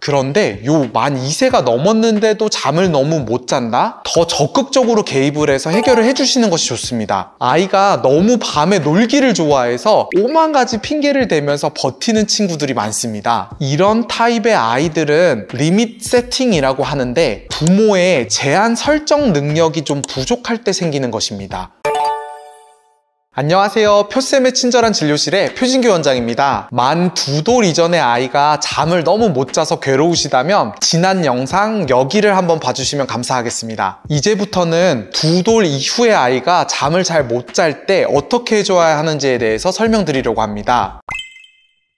그런데 요 만 2세가 넘었는데도 잠을 너무 못 잔다? 더 적극적으로 개입을 해서 해결을 해주시는 것이 좋습니다. 아이가 너무 밤에 놀기를 좋아해서 오만 가지 핑계를 대면서 버티는 친구들이 많습니다. 이런 타입의 아이들은 리밋 세팅이라고 하는데 부모의 제한 설정 능력이 좀 부족할 때 생기는 것입니다. 안녕하세요. 표쌤의 친절한 진료실의 표진규 원장입니다. 만 2돌 이전의 아이가 잠을 너무 못 자서 괴로우시다면 지난 영상 여기를 한번 봐주시면 감사하겠습니다. 이제부터는 2돌 이후의 아이가 잠을 잘 못 잘 때 어떻게 해줘야 하는지에 대해서 설명드리려고 합니다.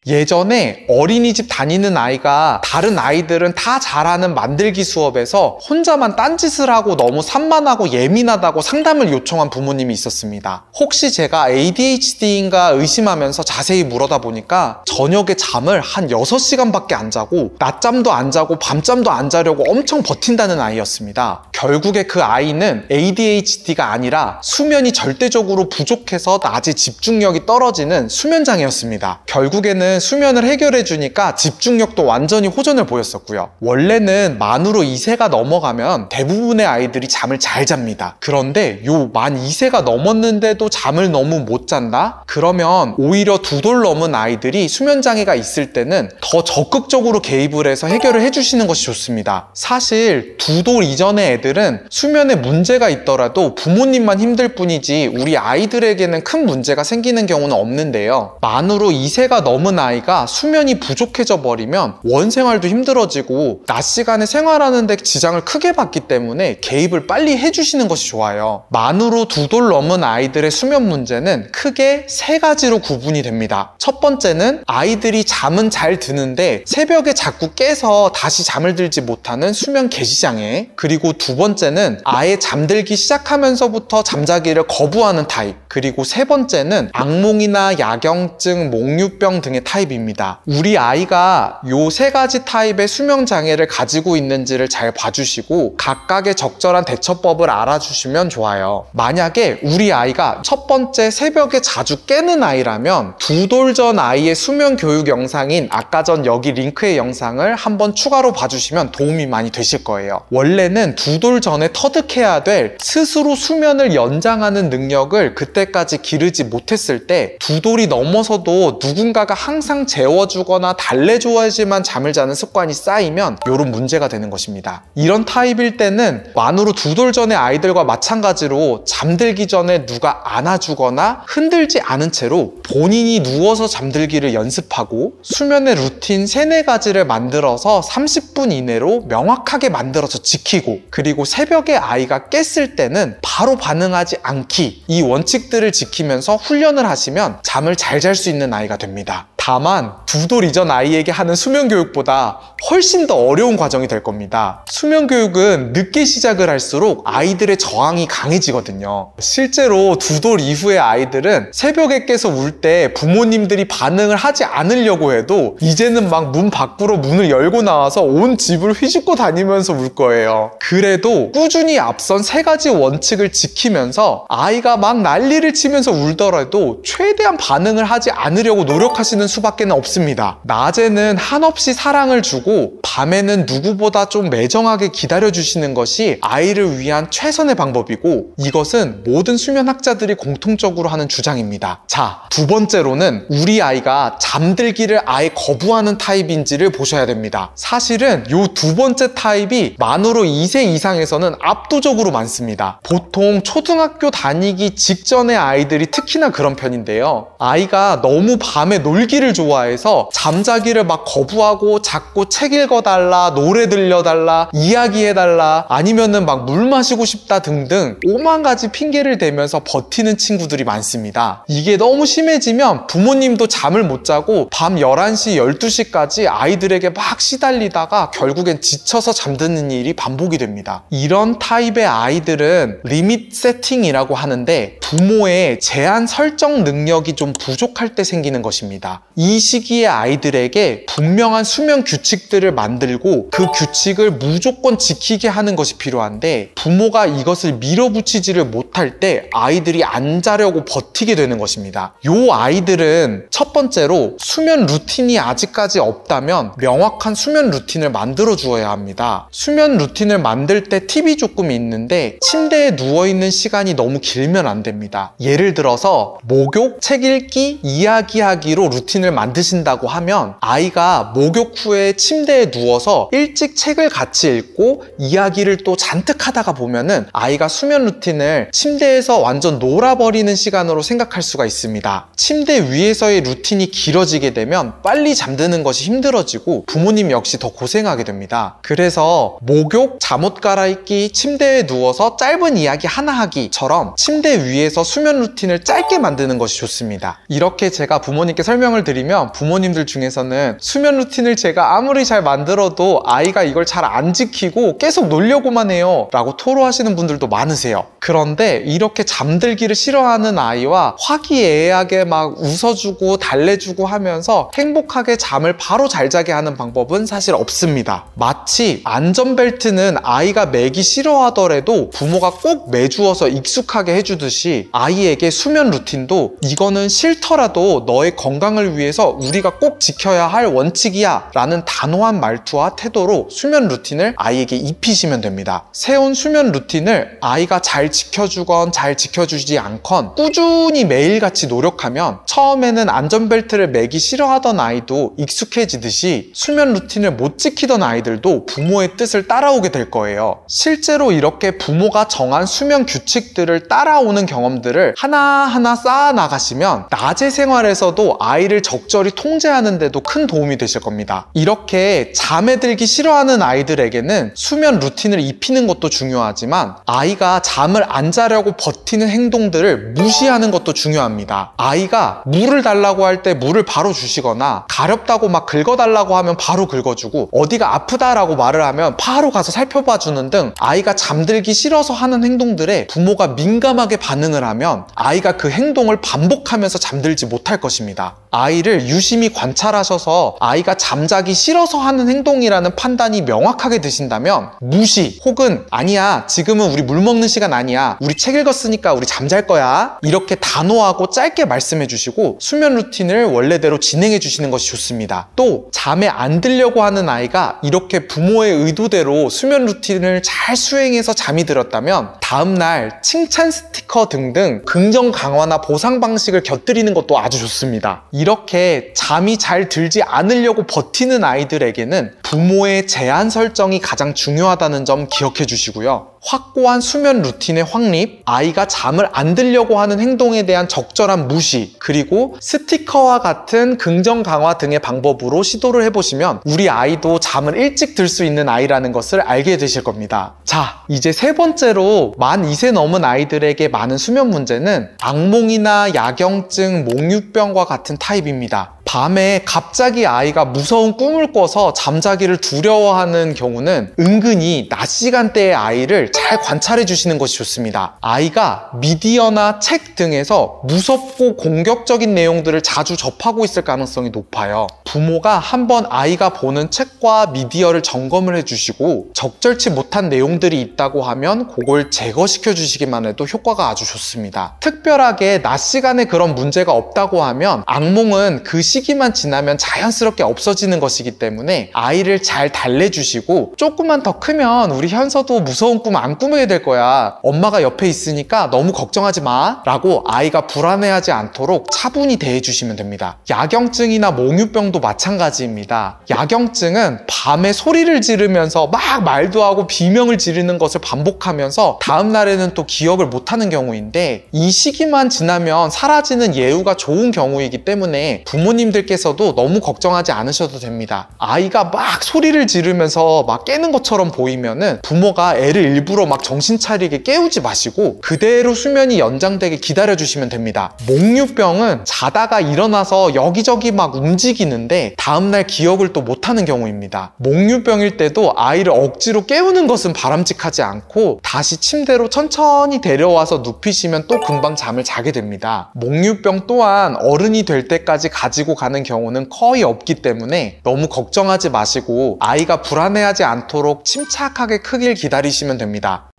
예전에 어린이집 다니는 아이가 다른 아이들은 다 잘하는 만들기 수업에서 혼자만 딴짓을 하고 너무 산만하고 예민하다고 상담을 요청한 부모님이 있었습니다. 혹시 제가 ADHD인가 의심하면서 자세히 물어다 보니까 저녁에 잠을 한 6시간밖에 안 자고 낮잠도 안 자고 밤잠도 안 자려고 엄청 버틴다는 아이였습니다. 결국에 그 아이는 ADHD가 아니라 수면이 절대적으로 부족해서 낮에 집중력이 떨어지는 수면장애였습니다. 결국에는 수면을 해결해 주니까 집중력도 완전히 호전을 보였었고요. 원래는 만으로 2세가 넘어가면 대부분의 아이들이 잠을 잘 잡니다. 그런데 요 만 2세가 넘었는데도 잠을 너무 못 잔다? 그러면 오히려 2돌 넘은 아이들이 수면장애가 있을 때는 더 적극적으로 개입을 해서 해결을 해주시는 것이 좋습니다. 사실 2돌 이전의 애들은 수면에 문제가 있더라도 부모님만 힘들 뿐이지 우리 아이들에게는 큰 문제가 생기는 경우는 없는데요. 만으로 2세가 넘은 아이가 수면이 부족해져 버리면 원생활도 힘들어지고 낮 시간에 생활하는 데 지장을 크게 받기 때문에 개입을 빨리 해주시는 것이 좋아요. 만으로 2돌 넘은 아이들의 수면 문제는 크게 3가지로 구분이 됩니다. 첫 번째는 아이들이 잠은 잘 드는데 새벽에 자꾸 깨서 다시 잠을 들지 못하는 수면 개시장애, 그리고 두 번째는 아예 잠들기 시작하면서부터 잠자기를 거부하는 타입, 그리고 세 번째는 악몽이나 야경증, 몽유병 등의 타입입니다. 우리 아이가 요 3가지 타입의 수면장애를 가지고 있는지를 잘 봐주시고 각각의 적절한 대처법을 알아주시면 좋아요. 만약에 우리 아이가 첫 번째 새벽에 자주 깨는 아이라면 2돌 전 아이의 수면 교육 영상인 아까 전 여기 링크의 영상을 한번 추가로 봐주시면 도움이 많이 되실 거예요. 원래는 2돌 전에 터득해야 될 스스로 수면을 연장하는 능력을 그때까지 기르지 못했을 때 2돌이 넘어서도 누군가가 항상 재워주거나 달래줘야지만 잠을 자는 습관이 쌓이면 이런 문제가 되는 것입니다. 이런 타입일 때는 만으로 2돌 전의 아이들과 마찬가지로 잠들기 전에 누가 안아주거나 흔들지 않은 채로 본인이 누워서 잠들기를 연습하고 수면의 루틴 3-4가지를 만들어서 30분 이내로 명확하게 만들어서 지키고, 그리고 새벽에 아이가 깼을 때는 바로 반응하지 않기, 이 원칙들을 지키면서 훈련을 하시면 잠을 잘 잘 수 있는 아이가 됩니다. 다만 2돌 이전 아이에게 하는 수면 교육보다 훨씬 더 어려운 과정이 될 겁니다. 수면 교육은 늦게 시작을 할수록 아이들의 저항이 강해지거든요. 실제로 2돌 이후의 아이들은 새벽에 깨서 울 때 부모님들이 반응을 하지 않으려고 해도 이제는 막 문 밖으로 문을 열고 나와서 온 집을 휘젓고 다니면서 울 거예요. 그래도 꾸준히 앞선 3가지 원칙을 지키면서 아이가 막 난리를 치면서 울더라도 최대한 반응을 하지 않으려고 노력하시는 수밖에 없습니다. 낮에는 한없이 사랑을 주고 밤에는 누구보다 좀 매정하게 기다려주시는 것이 아이를 위한 최선의 방법이고, 이것은 모든 수면학자들이 공통적으로 하는 주장입니다. 자, 두 번째로는 우리 아이가 잠들기를 아예 거부하는 타입인지를 보셔야 됩니다. 사실은 이 두 번째 타입이 만으로 2세 이상에서는 압도적으로 많습니다. 보통 초등학교 다니기 직전의 아이들이 특히나 그런 편인데요. 아이가 너무 밤에 놀기를 좋아해서 잠자기를 막 거부하고 자꾸 책 읽어달라, 노래 들려달라, 이야기해달라, 아니면은 막 물 마시고 싶다 등등 오만 가지 핑계를 대면서 버티는 친구들이 많습니다. 이게 너무 심해지면 부모님도 잠을 못 자고 밤 11시, 12시까지 아이들에게 막 시달리다가 결국엔 지쳐서 잠드는 일이 반복이 됩니다. 이런 타입의 아이들은 리밋 세팅이라고 하는데 부모의 제한 설정 능력이 좀 부족할 때 생기는 것입니다. 이 시기의 아이들에게 분명한 수면 규칙들을 만들고 그 규칙을 무조건 지키게 하는 것이 필요한데, 부모가 이것을 밀어붙이지를 못할 때 아이들이 안 자려고 버티게 되는 것입니다. 요 아이들은 첫 번째로 수면 루틴이 아직까지 없다면 명확한 수면 루틴을 만들어 주어야 합니다. 수면 루틴을 만들 때 팁이 조금 있는데, 침대에 누워있는 시간이 너무 길면 안 됩니다. 예를 들어서 목욕, 책 읽기, 이야기하기로 루틴을 만드신다고 하면 아이가 목욕 후에 침대에 누워서 일찍 책을 같이 읽고 이야기를 또 잔뜩 하다가 보면은 아이가 수면 루틴을 침대에서 완전 놀아버리는 시간으로 생각할 수가 있습니다. 침대 위에서의 루틴이 길어지게 되면 빨리 잠드는 것이 힘들어지고 부모님 역시 더 고생하게 됩니다. 그래서 목욕, 잠옷 갈아입기, 침대에 누워서 짧은 이야기 하나 하기처럼 침대 위에서 수면 루틴을 짧게 만드는 것이 좋습니다. 이렇게 제가 부모님께 설명을 드리면 부모님들 중에서는 수면 루틴을 제가 아무리 잘 만들어도 아이가 이걸 잘 안 지키고 계속 놀려고만 해요 라고 토로하시는 분들도 많으세요. 그런데 이렇게 잠들기를 싫어하는 아이와 화기애애하게 막 웃어주고 달래주고 하면서 행복하게 잠을 바로 잘 자게 하는 방법은 사실 없습니다. 마치 안전벨트는 아이가 매기 싫어하더라도 부모가 꼭 매주어서 익숙하게 해주듯이, 아이에게 수면 루틴도 이거는 싫더라도 너의 건강을 위해서 우리가 꼭 지켜야 할 원칙이야 라는 단호한 말투와 태도로 수면 루틴을 아이에게 입히시면 됩니다. 세운 수면 루틴을 아이가 잘 지켜주건 잘 지켜주지 않건 꾸준히 매일같이 노력하면 처음에는 안전벨트를 매기 싫어하던 아이도 익숙해지듯이 수면 루틴을 못 지키던 아이들도 부모의 뜻을 따라오게 될 거예요. 실제로 이렇게 부모가 정한 수면 규칙들을 따라오는 경험들을 하나하나 쌓아 나가시면 낮의 생활에서도 아이를 적절히 통제하는 데도 큰 도움이 되실 겁니다. 이렇게 잠에 들기 싫어하는 아이들에게는 수면 루틴을 입히는 것도 중요하지만 아이가 잠을 안 자려고 버티는 행동들을 무시하는 것도 중요합니다. 아이가 물을 달라고 할 때 물을 바로 주시거나, 가렵다고 막 긁어달라고 하면 바로 긁어주고, 어디가 아프다라고 말을 하면 바로 가서 살펴봐주는 등 아이가 잠들기 싫어서 하는 행동들에 부모가 민감하게 반응을 하면 아이가 그 행동을 반복하면서 잠들지 못할 것입니다. 아이를 유심히 관찰하셔서 아이가 잠자기 싫어서 하는 행동이라는 판단이 명확하게 드신다면 무시 혹은 아니야 지금은 우리 물 먹는 시간 아니야, 우리 책 읽었으니까 우리 잠잘 거야, 이렇게 단호하고 짧게 말씀해 주시고 수면 루틴을 원래대로 진행해 주시는 것이 좋습니다. 또 잠에 안 들려고 하는 아이가 이렇게 부모의 의도대로 수면 루틴을 잘 수행해서 잠이 들었다면 다음날 칭찬 스티커 등등 긍정 강화나 보상 방식을 곁들이는 것도 아주 좋습니다. 이렇게 잠이 잘 들지 않으려고 버티는 아이들에게는 부모의 제한 설정이 가장 중요하다는 점 기억해 주시고요. 확고한 수면 루틴의 확립, 아이가 잠을 안 들려고 하는 행동에 대한 적절한 무시, 그리고 스티커와 같은 긍정 강화 등의 방법으로 시도를 해보시면 우리 아이도 잠을 일찍 들 수 있는 아이라는 것을 알게 되실 겁니다. 자, 이제 세 번째로 만 2세 넘은 아이들에게 많은 수면 문제는 악몽이나 야경증, 몽유병과 같은 타입입니다. 밤에 갑자기 아이가 무서운 꿈을 꿔서 잠자기를 두려워하는 경우는 은근히 낮 시간대의 아이를 잘 관찰해 주시는 것이 좋습니다. 아이가 미디어나 책 등에서 무섭고 공격적인 내용들을 자주 접하고 있을 가능성이 높아요. 부모가 한번 아이가 보는 책과 미디어를 점검을 해주시고 적절치 못한 내용들이 있다고 하면 그걸 제거시켜 주시기만 해도 효과가 아주 좋습니다. 특별하게 낮 시간에 그런 문제가 없다고 하면 악몽은 그 시기만 지나면 자연스럽게 없어지는 것이기 때문에 아이를 잘 달래주시고, 조금만 더 크면 우리 현서도 무서운 꿈 안 꾸게 될 거야, 엄마가 옆에 있으니까 너무 걱정하지 마 라고 아이가 불안해하지 않도록 차분히 대해주시면 됩니다. 야경증이나 몽유병도 마찬가지입니다. 야경증은 밤에 소리를 지르면서 막 말도 하고 비명을 지르는 것을 반복하면서 다음 날에는 또 기억을 못하는 경우인데, 이 시기만 지나면 사라지는 예후가 좋은 경우이기 때문에 부모님들께서도 너무 걱정하지 않으셔도 됩니다. 아이가 막 소리를 지르면서 막 깨는 것처럼 보이면은 부모가 애를 일부러 막 정신 차리게 깨우지 마시고 그대로 수면이 연장되게 기다려주시면 됩니다. 몽유병은 자다가 일어나서 여기저기 막 움직이는데 다음날 기억을 또 못하는 경우입니다. 몽유병일 때도 아이를 억지로 깨우는 것은 바람직하지 않고 다시 침대로 천천히 데려와서 눕히시면 또 금방 잠을 자게 됩니다. 몽유병 또한 어른이 될 때까지 가지고 가는 경우는 거의 없기 때문에 너무 걱정하지 마시고 아이가 불안해하지 않도록 침착하게 크길 기다리시면 됩니다.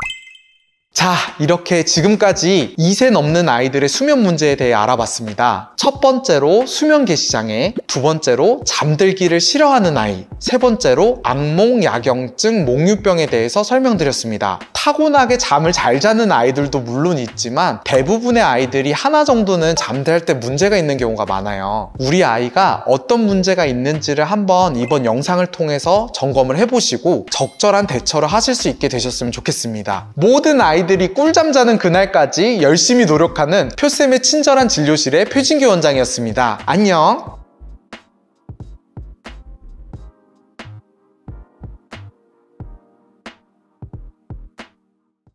자, 이렇게 지금까지 2세 넘는 아이들의 수면 문제에 대해 알아봤습니다. 첫 번째로 수면 개시장애, 두 번째로 잠들기를 싫어하는 아이, 세 번째로 악몽, 야경증, 몽유병에 대해서 설명드렸습니다. 타고나게 잠을 잘 자는 아이들도 물론 있지만 대부분의 아이들이 하나 정도는 잠들 때 문제가 있는 경우가 많아요. 우리 아이가 어떤 문제가 있는지를 한번 이번 영상을 통해서 점검을 해보시고 적절한 대처를 하실 수 있게 되셨으면 좋겠습니다. 모든 아이들이 꿀잠 자는 그날까지 열심히 노력하는 표쌤의 친절한 진료실의 표진규 원장이었습니다. 안녕!